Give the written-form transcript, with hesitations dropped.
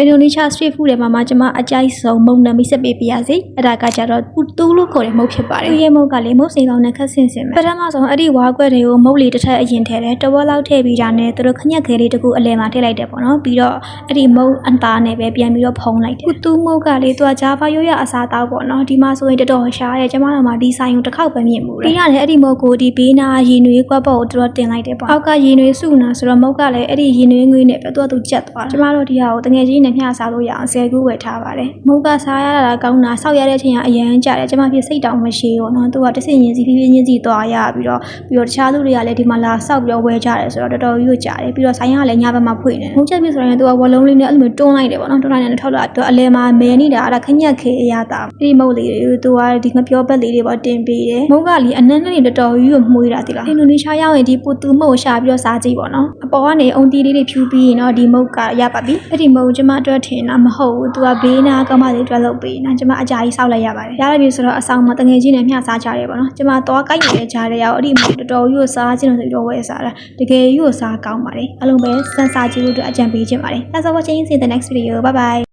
အင်ဒိုနီးရှား street food တွေမှာကျွန်မအကြိုက်ဆုံးမုံနံမိတ်ဆက်ပေးပြရစီအဲ့ဒါကကြတော့တူလို့ခေါ်တဲ့မုတ်ဖြစ်ပါတယ်ဒီရဲ့မုတ်ကလေမုတ်စိန်ကောင်းနဲ့ခက်ဆင်ဆင်ပဲပထမဆုံးအဲ့ဒီဝါကွက်တွေကိုမုတ်လေးတစ်ထပ်အရင်ထည့်တယ်တဝက်လောက်ထည့်ပြီးတာနဲ့သူတို့ခညက်ခဲလေးတကူအလဲမှာထည့်လိုက်တယ်ပေါ့နော်ပြီးတော့အဲ့ဒီမုတ်အသားနဲ့ပဲပြန်ပြီးတော့ဖုံးလိုက်တယ်တူမုတ်ကလေသူကဂျာဖာရိုးရအစားတောက်ပေါ့နော်ဒီမှာဆိုရင်တော်တော်ရှားတယ်ကျွန်မတို့မှာဒီဆိုင်ကိုတစ်ခေါက်ပဲမြင်မှုတယ်ပြီးရတယ်အဲ့ဒီမုတ်ကိုဒီဘေးနာရေနွေးကွက်ပေါ်ကိုတော်တင်လိုက်တယ်ပေါ့အောက်ကရေနွေးစုနာဆိုတော့မုတ်ကလည်းအဲ့ဒီရေနွေးငွေးနဲ့ပဲသူကြက်သွားကျွန်မတို့ဒီဟာကိုတငယ်ချင်းနဲ့မျှစားလို့ရအောင်10ခုဝယ်ထားပါတယ်မုတ်ကစားရတာကောင်းတာဆောက်ရတဲ့အချိန်ကအရန်ကြတယ်ကျွန်မဖြစ်စိတ်တောင်မရှိဘူးเนาะသူကတဆင့်ရင်စီဖြည်းဖြည်းချင်းစီသွားရပြီးတော့တခြားလူတွေကလည်းဒီမှာလာဆောက်ပြီးတော့ဝယ်ကြတယ်ဆိုတော့တော်တော်ကြီးကိုကြတယ်ပြီးတော့ဆိုင်ကလည်းညဘက်မှာဖွင့်နေတယ်မုတ်ချက်ပြီဆိုရင်သူကဝလုံးလေးနဲ့အဲ့လိုတွန်းလိုက်တယ်ပေါ့နော်တွန်းလိုက်တဲ့ထောက်လာတော့အလဲမှာမဲနေတာအဲ့ဒါခညက်ခဲအရတာဒီမုတ်လေးတွေသူကဒီငပြောဘက်လေးတွေပေါ့တင်ပေးတယ်မုတ်ကလီအနန်းနဲ့တော်တော်ကြီးကိုမှုရတာတိလားအင်ဒိုနီးရှားရောက်ရင်ဒီပူတူမုတ်ရှာပြီးတော့စားကြည့်ပေါ့နော်အပေါ်ကနေအုံတီးလေးတွေဖြူပြီးရင်တော့ဒီမုတ်ကရပါပြီအဲ့ဒီမုတ်ကျွန်မအတွက်ထင်တာမဟုတ်ဘူးသူကဘေးနာကမလေးအတွက်လုပ်ပေးနေတာကျွန်မအကြာကြီးစောက်လိုက်ရပါတယ်ရရပြီဆိုတော့အဆောင်မှာတငယ်ချင်းနဲ့မျှစားကြရတယ်ပေါ့နော်ကျွန်မသွားကိုက်နေတဲ့ကြားထဲရောက်အဲ့ဒီမုတ်တော်တော်ကြီးကိုစားခြင်းလို့ဆိုတော့ဝယ်စားတာတကယ်ကြီးကိုစားကောင်းပါတယ်အလုံးပဲစမ်းစားကြည့်လို့အတွက်အကြံပေးခြင်းပါတယ် Thanks for watching see you in the next video bye bye